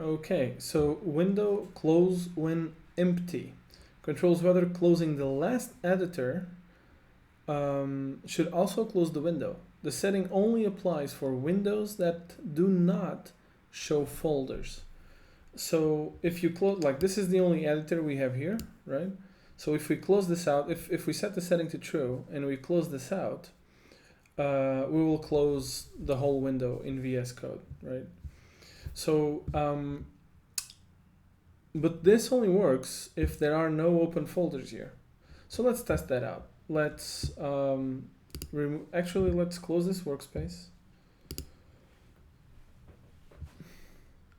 Okay, so window close when empty controls whether closing the last editor should also close the window. The setting only applies for windows that do not show folders. So if you close, like this is the only editor we have here, right? So if we close this out, if we set the setting to true and we close this out, we will close the whole window in VS Code, right? So, but this only works if there are no open folders here. So let's test that out. Let's let's close this workspace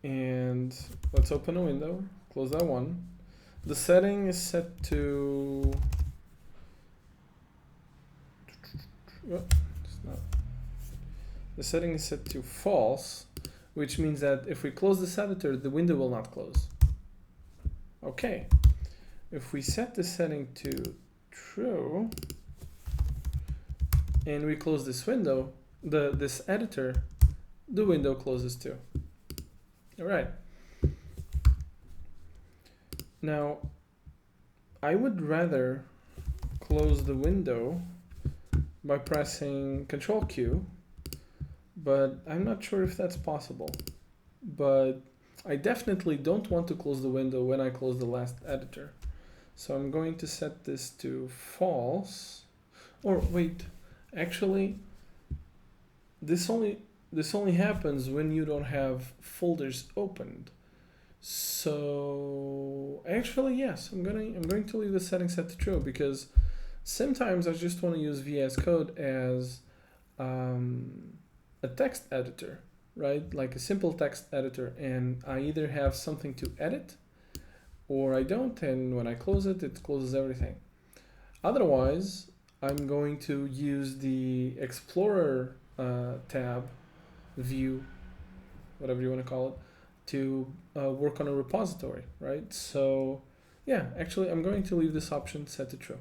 and let's open a window, close that one. The setting is set to the setting is set to false, which means that if we close this editor, the window will not close. Okay, if we set the setting to true and we close this window, this editor, the window closes too. All right. Now, I would rather close the window by pressing Control Q, but I'm not sure if that's possible. But I definitely don't want to close the window when I close the last editor. So I'm going to set this to false. Or wait, actually, this only happens when you don't have folders opened. So actually, yes, I'm going to leave the setting set to true because sometimes I just want to use VS Code as a text editor, right? Like a simple text editor, and I either have something to edit or I don't, and when I close it, it closes everything. Otherwise, I'm going to use the Explorer tab, view, whatever you want to call it, to work on a repository, right? So yeah, actually I'm going to leave this option set to true.